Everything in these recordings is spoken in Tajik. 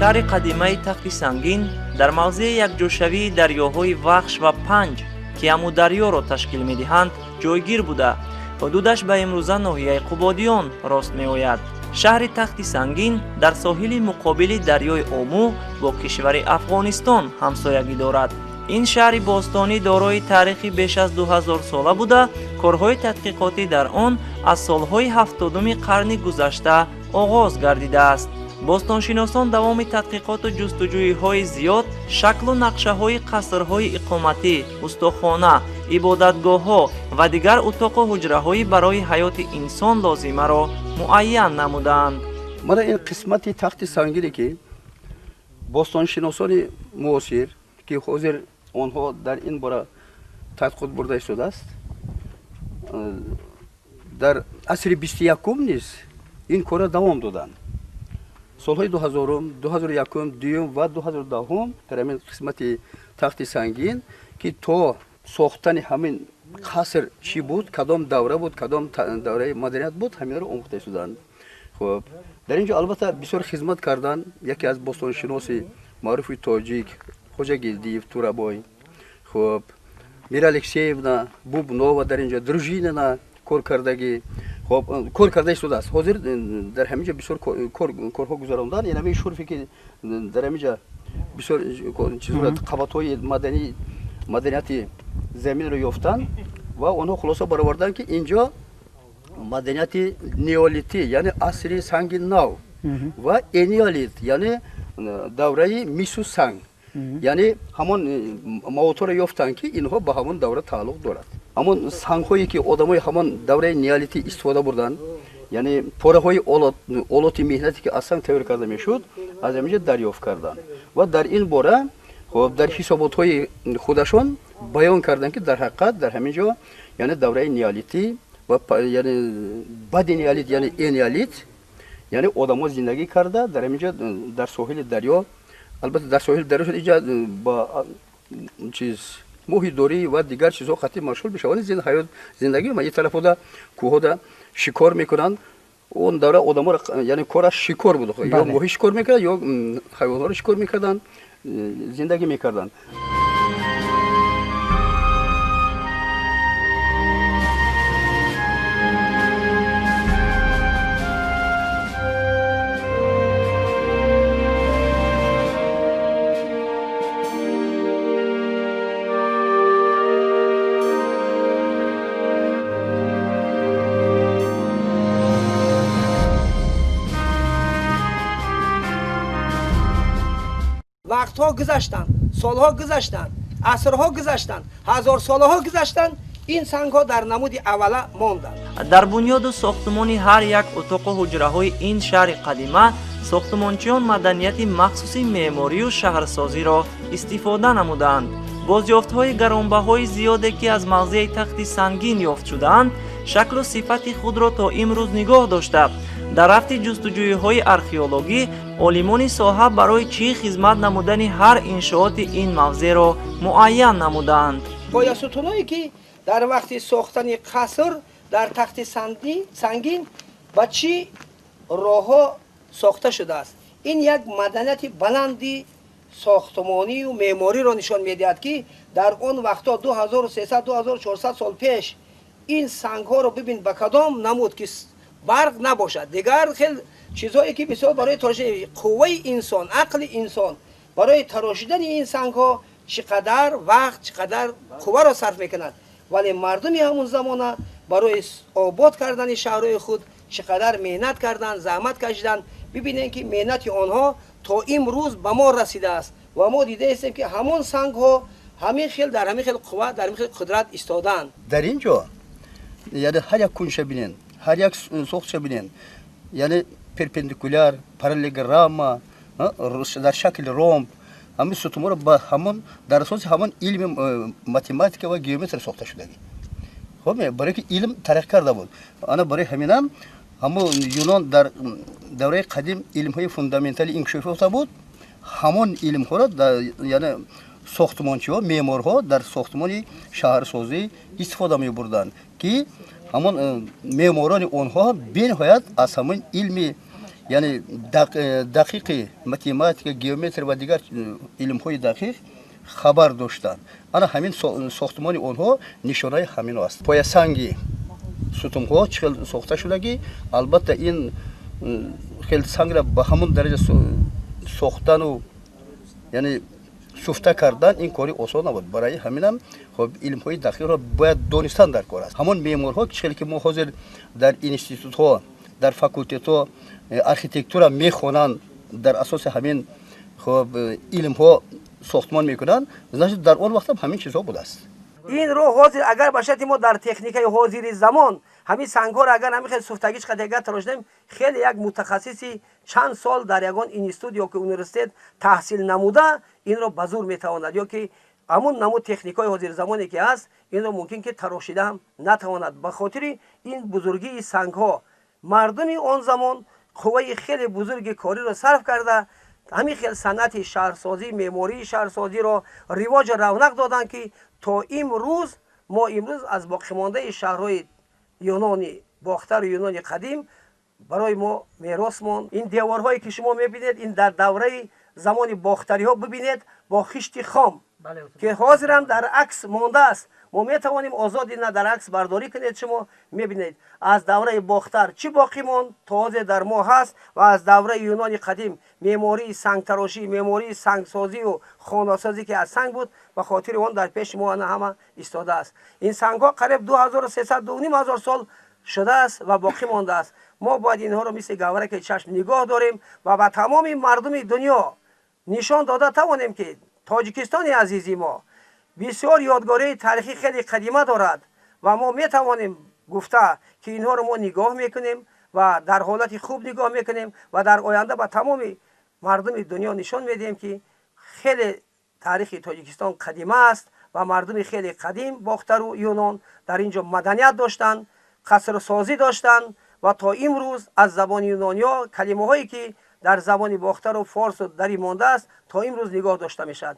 шаҳри қадимаи тахти сангин дар мавзеи якҷошавии дарёҳои вахш ва панҷ ки ҳаму дарёро ташкил медиҳанд ҷойгир буда ҳудудаш ба имрӯза ноҳияи қубодиён рост меояд. шаҳри тахти сангин дар соҳили муқобили дарёи ому бо кишвари Афғонистон ҳамсоягӣ дорад. ин шаҳри бостонӣ дорои таърихи беш аз 2000 сола буда корҳои тадқиқотӣ дар он аз солҳои 70-уми қарни гузашта оғоз гардидааст. бостоншиносон давоми тадқиқоту ҷустуҷӯиҳои зиёд шаклу нақшаҳои қасрҳои иқоматӣ, устохона, ибодатгоҳҳо ва дигар утоқу ҳуҷраҳои барои ҳаёти инсон лозимаро муайян намудаанд. мана ин қисмати тахти сангине ки бостоншиносони муосир ки ҳозир онҳо дар ин бора тадқиқот бурда истодааст, дар асри 21 низ ин кора давом доданд. солҳои 2000, 2001, 2 ва 2010 ҳамин қисмати тахти сангин ки то сохтани ҳамин қаср чӣ буд, кадом давра буд, кадом давраи маданият буд, ҳаминро омӯхта истоданд. хуб дар ин ҷо албатта бисёр хизмат карданд. яке аз бостоншиноси маъруфи тоҷик Хоҷагилдиев Турабой, хуб Мира Алексеевна Бубнова дар ин ҷо Дружинина коркардагӣ кор карда истодааст. ҳозир дар ҳамин ҷо бисёр корҳо гузаронданд. ин ҳамин шурфе ки дар ҳамин ҷо бисёр чизҳоро қабатҳои маданияти заминро ёфтанд ва онҳо хулоса бароварданд ки ин ҷо маданияти неолитӣ, яъне асри санги нав ва энеолит, яъне давраи мису санг, яъне ҳамон маводҳоро ёфтанд ки инҳо ба ҳамон давра тааллуқ дорад. ҳамон сангҳое ки одамои ҳамон давраи неолитӣ истифода бурданд, яъне пораҳои олоти меҳнате ки аз санг тайёр карда мешуд, аз ҳамин ҷо дарёфт карданд ва дар ин бора дар ҳисоботҳои худашон баён карданд ки дар ҳақиқат дар ҳамин ҷо яъне давраи неолитӣ ва яъне баъди неолит яъне энеолит, яъне одамо зиндагӣ карда дар ҳамин ҷо дар соҳили дарё, албатта дар соҳили дарё шуд инҷо ба чиз моҳидорӣ ва дигар чизҳо қатъи машғул мешаванд. ҳаёт зиндагӣ ва ин тарафода кӯҳода шикор мекунанд. он давра одаморо яъне кораш шикор буд, ё моҳӣ шикор мекарданд ё ҳайвонҳоро шикор мекарданд, зиндагӣ мекарданд. вақтҳо гузаштанд, солҳо гузаштанд, асрҳо гузаштанд, ҳазорсолаҳо гузаштанд, ин сангҳо дар намуди аввала монданд. дар бунёду сохтумони ҳар як утоқу ҳуҷраҳои ин шаҳри қадима сохтумончиён маданияти махсуси меъморию шаҳрсозиро истифода намуданд. бозёфтҳои гаронбаҳои зиёде ки аз мавзеи тахти сангин ёфт шудаанд шаклу сифати худро то имрӯз нигоҳ дошта. дар рафти ҷустуҷӯиҳои археологӣ олимони соҳа барои чӣ хизмат намудани ҳар иншооти ин мавзеъро муайян намуданд. поясутуное ки дар вақти сохтани қаср дар тахти сангин ба чӣ роҳҳо сохта шудааст. ин як маданияти баланди сохтмонию меъмориро нишон медиҳад ки дар он вақтҳо 2300-2400 сол пеш ин сангҳоро бибин ба кадом намуд ки барқ набошад. дигар хел чизҳое ки бисёр барои тарошидани қувваи инсон, ақли инсон, барои тарошидани ин сангҳо чӣ қадар вақт, чӣ қадар қувваро сарф мекунад. вале мардуми ҳамон замона барои обод кардани шаҳрҳои худ чӣ қадар меҳнат карданд, заҳмат кашиданд. бибинем ки меҳнати онҳо то имрӯз ба мо расидааст ва мо дидаистем ки ҳамон сангҳо ҳамин хел дар ҳамин хел қувва, дар ҳамин хел қудрат истодаанд. дар ин ҷо яъне ҳар як кунша бинен, ҳар як сохтша бинен, яъне перпендикуляр, параллелограмма, дар шакли ромб, ҳамин сутуморо ба ҳамон дар асоси ҳамон илми математика ва геометрия сохта шудагӣ. хоб барои ки илм тараққӣ карда буд. ана барои ҳаминам ҳамон юнон дар давраи қадим илмҳои фундаментали инкишоф ёфта буд. ҳамон илмҳоро яъне сохтмончиҳо, меъморҳо дар сохтмони шаҳрсозӣ истифода мебурданд ки ҳамон меъморони онҳо бениҳоят аз ҳамон илми یعنی دقیق متماتیک گیومتری و دیگر علم‌های دقیق خبر داشتند. انا همین ساختمان آنها نشانه همین است. پایسنگی ستون‌ها چقدر ساخته شدگی البته این خیلی سنگ را به همون درجه ساختن و یعنی سفته کردن این کاری آسان نبود. برای همینم خب علم‌های دقیق را باید دانستن در کار است. همون معمارها که ما حاضر در اینستیتوت‌ها در فاکولته‌ها архитектура میخوانند در اساس همین خب علم‌ها ساختمان میکنند значит در اون وقت هم همین چیزها بوده است. این رو حاضر اگر باشد ما در تکنیکای حاضر زمان همین سنگ‌ها را اگر همین خیلی سوختگیش قدیگه تراشدیم خیلی یک متخصصی چند سال در یگان اینستیتوت یا که یونیورسیته تحصیل نموده این رو به زور میتواند یا که همون نمود تکنیکای حاضر زمانی که هست این رو ممکن که تراشیده هم نتواند. به خاطر این بزرگی سنگ‌ها مردم آن زمان قوه خیلی بزرگ کاری رو صرف کرده همین خیلی صنعت شهرسازی معماری شهرسازی رو رواج رونق دادن که تا امروز ما امروز از باقی مانده شهرهای یونانی باختر و یونانی قدیم برای ما میراث ماند. این دیوارهایی که شما میبینید این در دوره زمان باختری ها ببینید با خشت خام که حاضر هم در عکس مانده است. ما میتوانیم آزاد این در عکس برداری کنید. شما میبینید از دوره باختر چی باقی ماند تازه در ما هست و از دوره یونانی قدیم معماری سنگ تراشی معماری سنگ سازی و خانه سازی که از سنگ بود و خاطر اون در پیش ما همه ایستاده است. این سنگ ها قریب 2300 2500 سال شده است و باقی مانده است. ما باید اینها رو مثل گوهر چشم نگاه داریم و به تمام مردم دنیا نشان داده توانیم که تاجیکستان عزیزی ما بسیار یادگاری تاریخی خیلی قدیمه دارد و ما میتوانیم گفته که اینها رو ما نگاه میکنیم و در حالت خوب نگاه میکنیم و در آینده به تمام مردم دنیا نشان میدیم که خیلی تاریخ تاجیکستان قدیمه است و مردم خیلی قدیم باختر و یونان در اینجا مدنیت داشتند قصر سازی داشتند و تا امروز از زبان یونانیا کلمه هایی که در زبان باختر و فارس و دری مانده است تا امروز نگاه داشته میشد.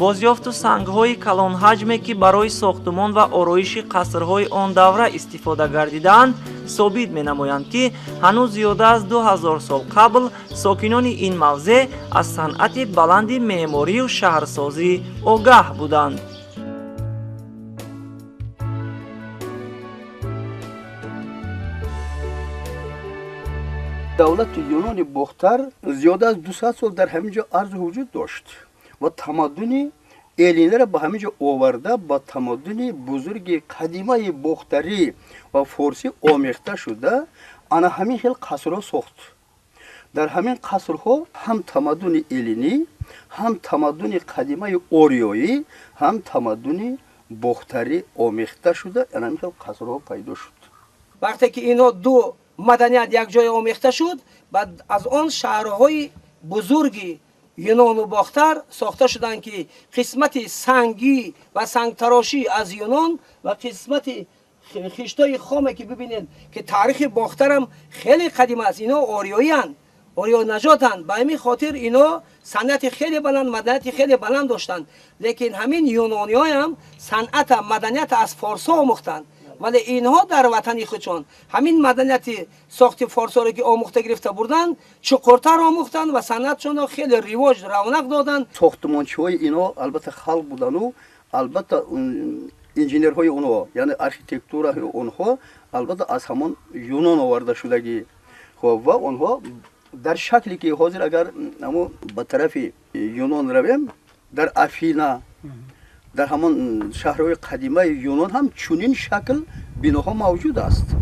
бозёфту сангҳои калонҳаҷме ки барои сохтумон ва ороиши қасрҳои он давра истифода гардидаанд собит менамоянд ки ҳанӯз зиёда аз 2000 сол қабл сокинони ин мавзеъ аз санъати баланди меъморию шаҳрсозӣ огаҳ буданд. давлати юнони бохтар зиёда аз 200 сол дар ҳамин ҷо арзу ҳуҷуд дошт و تمدن ایلینه را به همینجا آورده با تمدن بزرگ قدیمه باختری و فارسی آمیخته شده انا همین خیلی قصرها ساخت. در همین قصرها هم تمدن ایلینی هم تمدن قدیمه اوریایی هم تمدن باختری آمیخته شده انا همین خیلی قصرها پیدا شد. وقتی که اینا دو مدنیت یک جای آمیخته شد بعد از آن شهرهای بزرگی یونان و باختر ساخته شدند که قسمت سنگی و سنگ تراشی از یونان و قسمت خشتای خامه که ببینید که تاریخ باختر هم خیلی قدیم است. اینا آریایی هستند آریا نژادند به همین خاطر اینا صنعت خیلی بلند مدنیت خیلی بلند داشتند لیکن همین یونانی های هم صنعت مدنیت از فارس ها آموختند ولی اینها در وطن خودشان همین مدنیت ساخت فارس را که آموخته گرفته بودند چقورتر آموختند و صنعتشون خیلی رواج رونق دادند. ساختمانچی‌های اینا البته خلق بودند و البته انجینرهای اونها یعنی آرکیتکتورای اونها البته از همون یونان آورده شدگی خب و اونها در شکلی که حاضر اگر اما به طرف یونان رویم در افینا در همون شهرهای قدیمه یونان هم چنین شکل بناها موجود است.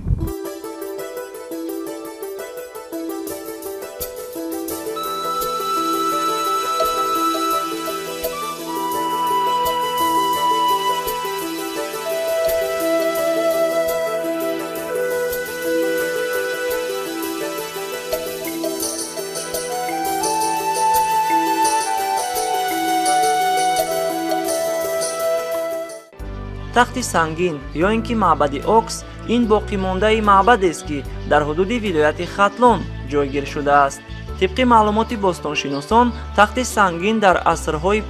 тахти сангин ё ин ки маъбади окс ин боқимондаи маъбадест ки дар ҳудуди вилояти хатлон ҷойгир шудааст. طبق معلومات باستانشناسان تخت سنگین در عصرهای 5-3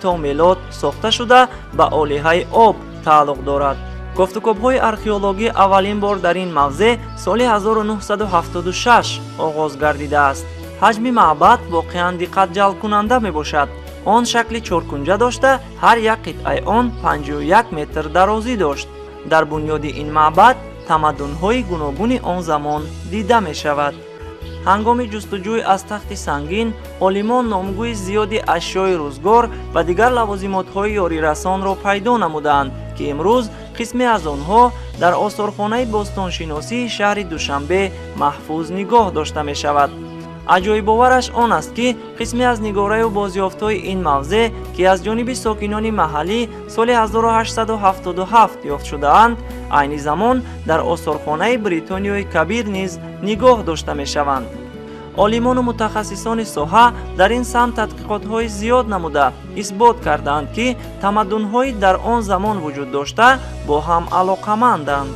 تا میلاد ساخته شده به آلیه آب تعلق دارد. گفتگوهای ارخئولوژی اولین بار در این موضع سال 1976 آغاز گردیده است. حجم معبد واقعا دقت جلب کننده می باشد. آن شکل چهارکنجه داشته هر یک قطعه آن 51 متر درازی داشت. در بنیاد این معبد تمدن‌های گوناگون آن زمان دیده می شود. هنگام جستجوی از تخت سنگین، عالمان نامگوی زیادی اشیای روزگار و دیگر لوازمات‌های یاری رسان را پیدا نمودند که امروز قسمی از آنها در آثارخانه باستانشناسی شهر دوشنبه محفوظ نگاه داشته می شود. عجایب باورش آن است که قسمی از نگاره و بازیافت‌های این موضع که از جانب ساکنان محلی سال 1877 یافت شده‌اند، عین زمان در آثارخانه بریتانیای کبیر نیز نگاه داشته می‌شوند. عالمان و متخصصان ساحه در این سمت تحقیقات‌های زیاد نموده اثبات کردند که تمدن‌هایی در آن زمان وجود داشته با هم علاقه‌مندند.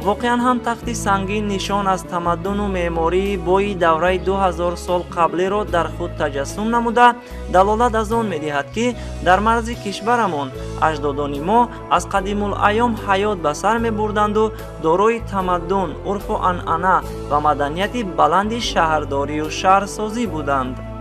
واقعا هم تخت سنگین نشان از تمدن و معماری بوی دوره 2000 سال قبلی را در خود تجسم نموده دلالت از آن می‌دهد که در مرز کشورمان اجدادان ما از قدیم الایام حیات به سر می‌بردند و دارای تمدن، عرف و عنعنه و مدنیت بلند شهرداری و شهرسازی بودند.